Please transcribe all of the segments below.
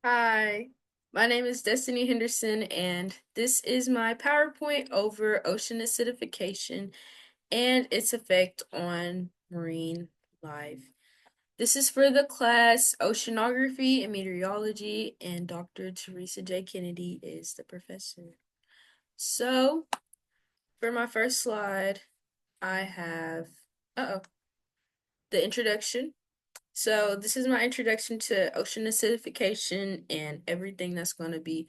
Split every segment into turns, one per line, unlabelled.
Hi, my name is Destiny Henderson, and this is my PowerPoint over ocean acidification and its effect on marine life. This is for the class Oceanography and Meteorology, and Dr. Teresa J. Kennedy is the professor. So, for my first slide, I have, the introduction. So, this is my introduction to ocean acidification and everything that's going to be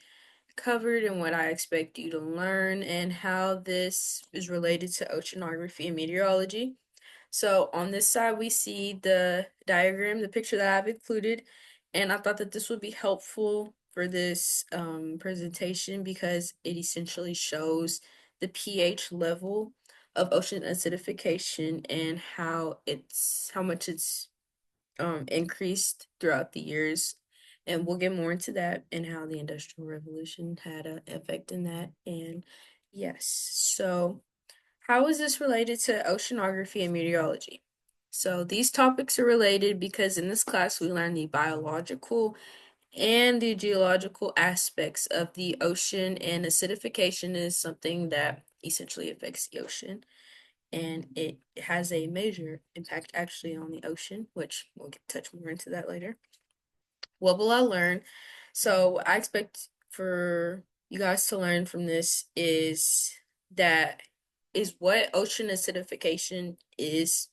covered and what I expect you to learn and how this is related to oceanography and meteorology. So on this side, we see the diagram, the picture that I've included, and I thought that this would be helpful for this presentation because it essentially shows the pH level of ocean acidification and how much it's increased throughout the years. And we'll get more into that and how the Industrial Revolution had an effect in that. And yes, so how is this related to oceanography and meteorology? So these topics are related because in this class we learn the biological and the geological aspects of the ocean, and acidification is something that essentially affects the ocean, and it has a major impact actually on the ocean, which we'll touch more into that later. What will I learn? So I expect for you guys to learn from this that is what ocean acidification is,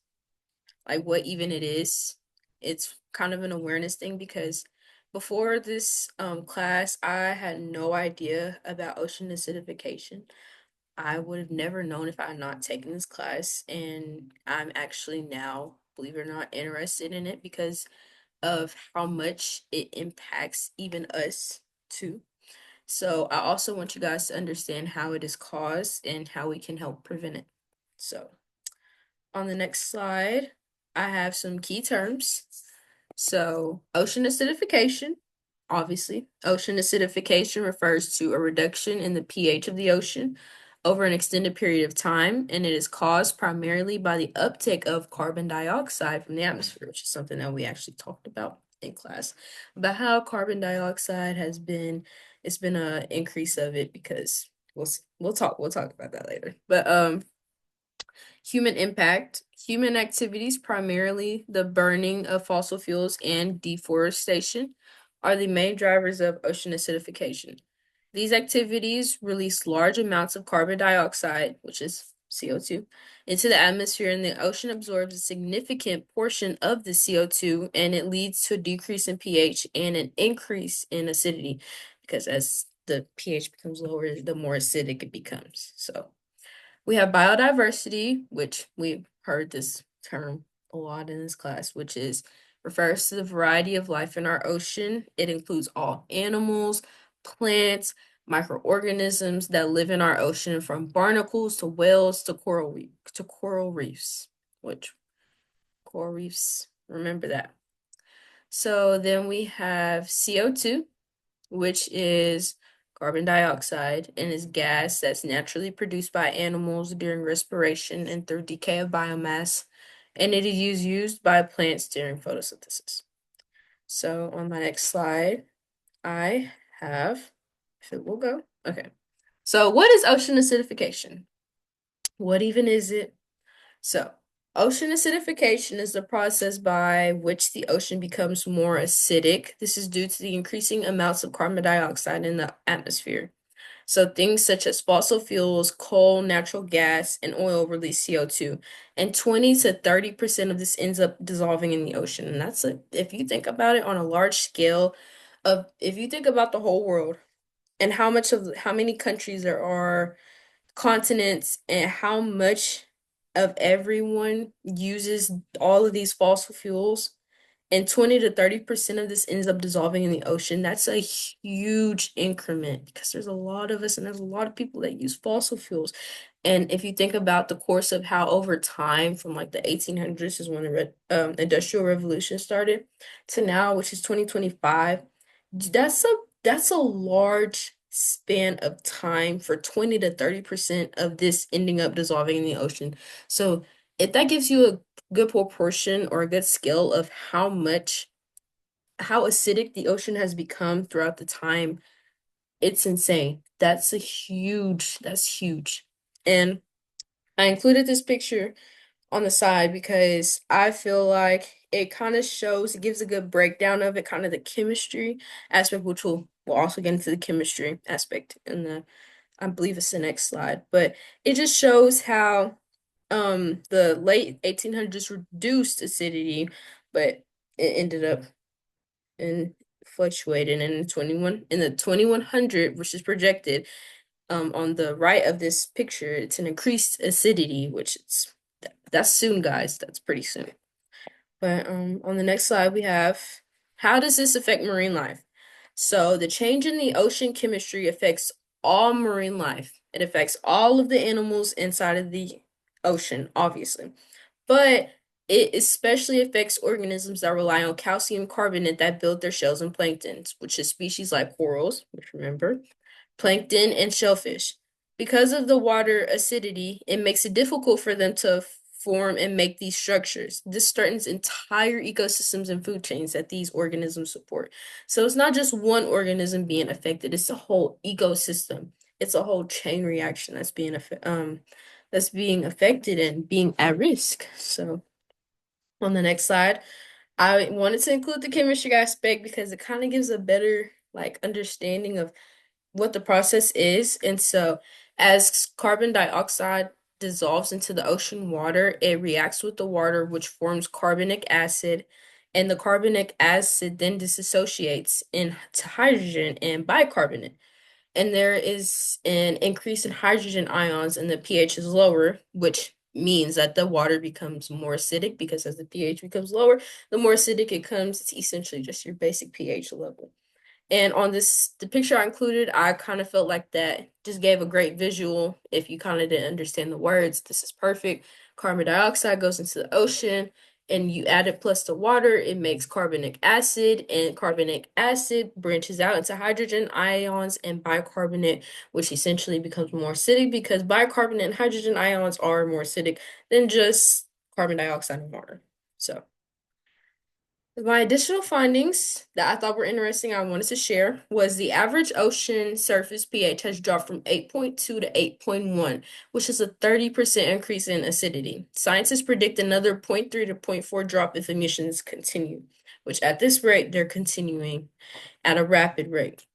like what even it is. It's kind of an awareness thing because before this class, I had no idea about ocean acidification. I would have never known if I had not taken this class, and I'm actually now, believe it or not, interested in it because of how much it impacts even us too. So I also want you guys to understand how it is caused and how we can help prevent it. So on the next slide, I have some key terms. So ocean acidification, obviously. Ocean acidification refers to a reduction in the pH of the ocean over an extended period of time, and it is caused primarily by the uptake of carbon dioxide from the atmosphere, which is something that we actually talked about in class, about how carbon dioxide it's been a increase of it because we'll talk about that later. But human impact. Human activities, primarily the burning of fossil fuels and deforestation, are the main drivers of ocean acidification. These activities release large amounts of carbon dioxide, which is CO2, into the atmosphere, and the ocean absorbs a significant portion of the CO2, and it leads to a decrease in pH and an increase in acidity, because as the pH becomes lower, the more acidic it becomes. So we have biodiversity, which we've heard this term a lot in this class, which is refers to the variety of life in our ocean. It includes all animals, plants, microorganisms that live in our ocean, from barnacles to whales to coral reefs, which coral reefs, remember that. So then we have CO2, which is carbon dioxide and is gas that's naturally produced by animals during respiration and through decay of biomass, and it is used by plants during photosynthesis. So on my next slide, I have, if it will go, okay. So what is ocean acidification? What even is it? So, ocean acidification is the process by which the ocean becomes more acidic. This is due to the increasing amounts of carbon dioxide in the atmosphere. So, things such as fossil fuels, coal, natural gas, and oil release CO2, and 20 to 30% of this ends up dissolving in the ocean. And if you think about it on a large scale, if you think about the whole world and how many countries there are, continents, and how much of everyone uses all of these fossil fuels, and 20 to 30% of this ends up dissolving in the ocean. That's a huge increment because there's a lot of us and there's a lot of people that use fossil fuels. And if you think about the course of how over time, from like the 1800s is when the Industrial Revolution started, to now, which is 2025, that's a that's a large span of time for 20 to 30% of this ending up dissolving in the ocean. So if that gives you a good proportion or a good scale of how much how acidic the ocean has become throughout the time, it's insane. That's huge. And I included this picture on the side because I feel like it kind of shows, it gives a good breakdown of it, kind of the chemistry aspect, which we'll also get into the chemistry aspect in I believe it's the next slide. But it just shows how the late 1800s reduced acidity, but it ended up and fluctuated in the 2100, which is projected on the right of this picture. It's an increased acidity, which that's soon, guys. That's pretty soon. But on the next slide we have, how does this affect marine life? So the change in the ocean chemistry affects all marine life. It affects all of the animals inside of the ocean, obviously. But it especially affects organisms that rely on calcium carbonate that build their shells and planktons, which is species like corals, which remember, plankton, and shellfish. Because of the water acidity, it makes it difficult for them to form and make these structures. This threatens entire ecosystems and food chains that these organisms support. So it's not just one organism being affected, it's a whole ecosystem. It's a whole chain reaction that's being affected and being at risk. So on the next slide, I wanted to include the chemistry aspect because it kind of gives a better like understanding of what the process is. And so, as carbon dioxide dissolves into the ocean water, it reacts with the water, which forms carbonic acid. And the carbonic acid then dissociates into hydrogen and bicarbonate. And there is an increase in hydrogen ions, and the pH is lower, which means that the water becomes more acidic because as the pH becomes lower, the more acidic it becomes. It's essentially just your basic pH level. And on the picture I included, I kind of felt like that just gave a great visual. If you kind of didn't understand the words, this is perfect. Carbon dioxide goes into the ocean, and you add it plus the water, it makes carbonic acid, and carbonic acid branches out into hydrogen ions and bicarbonate, which essentially becomes more acidic because bicarbonate and hydrogen ions are more acidic than just carbon dioxide and water. So. My additional findings that I thought were interesting, I wanted to share, was the average ocean surface pH has dropped from 8.2 to 8.1, which is a 30% increase in acidity. Scientists predict another zero point 0.3 to zero point 0.4 drop if emissions continue, which at this rate, they're continuing at a rapid rate.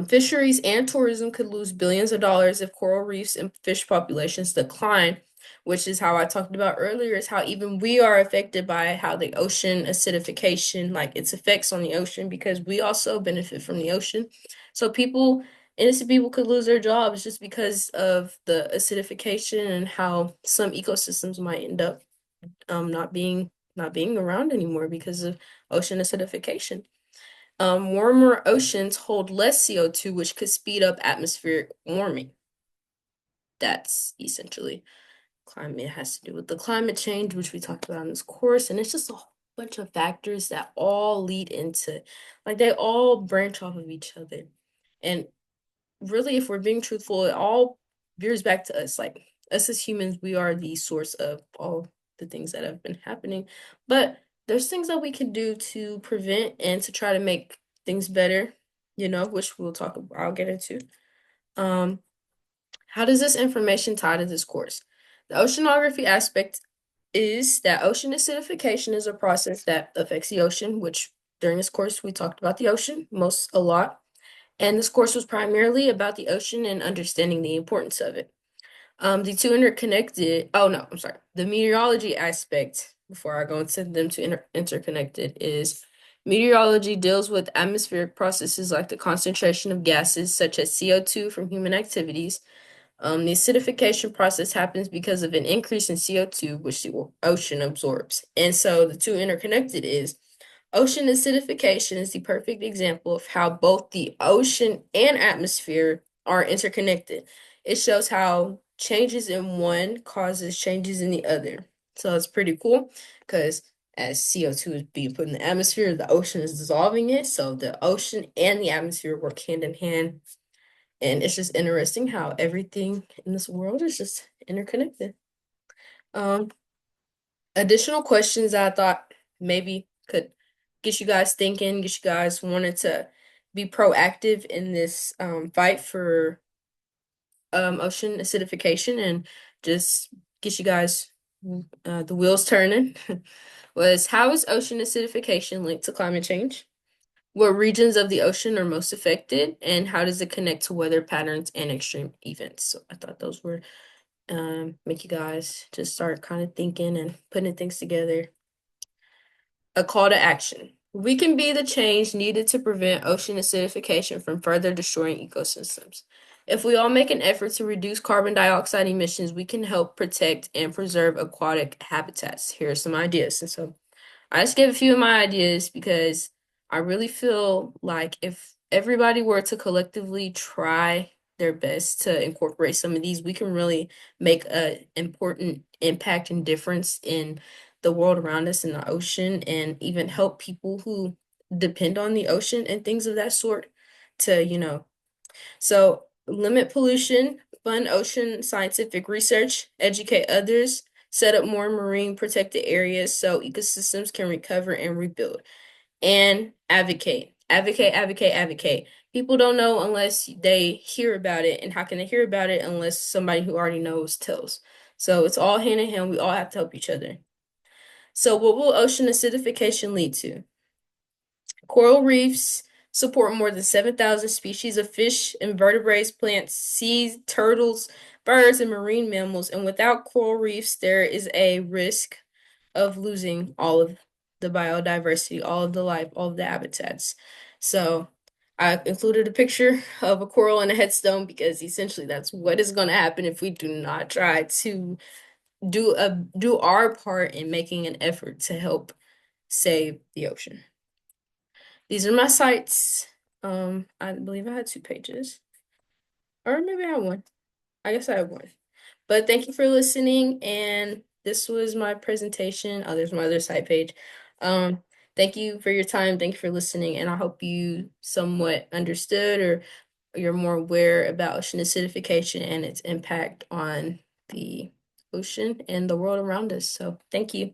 Fisheries and tourism could lose billions of dollars if coral reefs and fish populations decline, which is how I talked about earlier, is how even we are affected by how the ocean acidification, like its effects on the ocean, because we also benefit from the ocean. So innocent people could lose their jobs just because of the acidification and how some ecosystems might end up not being around anymore because of ocean acidification. Warmer oceans hold less CO2, which could speed up atmospheric warming. That's essentially climate. It has to do with the climate change, which we talked about in this course. And it's just a whole bunch of factors that all lead into, like, they all branch off of each other. And really, if we're being truthful, it all veers back to us. Like, us as humans, we are the source of all the things that have been happening. But there's things that we can do to prevent and to try to make things better, which I'll get into. How does this information tie to this course? The oceanography aspect is that ocean acidification is a process that affects the ocean, which during this course we talked about the ocean a lot. And this course was primarily about the ocean and understanding the importance of it. The two interconnected, oh no, I'm sorry. The meteorology aspect, before I go into them two interconnected, is meteorology deals with atmospheric processes like the concentration of gases such as CO2 from human activities. The acidification process happens because of an increase in CO2, which the ocean absorbs. And so the two interconnected is ocean acidification is the perfect example of how both the ocean and atmosphere are interconnected. It shows how changes in one causes changes in the other. So it's pretty cool because as CO2 is being put in the atmosphere, the ocean is dissolving it. So the ocean and the atmosphere work hand in hand. And it's just interesting how everything in this world is just interconnected. Um, Additional questions I thought maybe could get you guys thinking, get you guys wanting to be proactive in this fight for ocean acidification and just get you guys the wheels turning. Was how is ocean acidification linked to climate change? What regions of the ocean are most affected, and how does it connect to weather patterns and extreme events? So I thought those were make you guys just start kind of thinking and putting things together. A call to action. We can be the change needed to prevent ocean acidification from further destroying ecosystems. If we all make an effort to reduce carbon dioxide emissions, we can help protect and preserve aquatic habitats. Here are some ideas. And so I just gave a few of my ideas because I really feel like if everybody were to collectively try their best to incorporate some of these, we can really make an important impact and difference in the world around us in the ocean and even help people who depend on the ocean and things of that sort to, so limit pollution, fund ocean scientific research, educate others, set up more marine protected areas so ecosystems can recover and rebuild, and advocate. Advocate, advocate, advocate. People don't know unless they hear about it, and how can they hear about it unless somebody who already knows tells? So it's all hand in hand. We all have to help each other. So what will ocean acidification lead to? Coral reefs support more than 7,000 species of fish, invertebrates, plants, seas, turtles, birds, and marine mammals. And without coral reefs, there is a risk of losing all of the biodiversity, all of the life, all of the habitats. So I included a picture of a coral and a headstone because essentially that's what is going to happen if we do not try to do our part in making an effort to help save the ocean. These are my sites. I believe I had 2 pages. Or maybe I had one. I guess I had one. But thank you for listening, and this was my presentation. Oh, there's my other site page. Um, thank you for your time. Thank you for listening, and I hope you somewhat understood or you're more aware about ocean acidification and its impact on the ocean and the world around us. So thank you.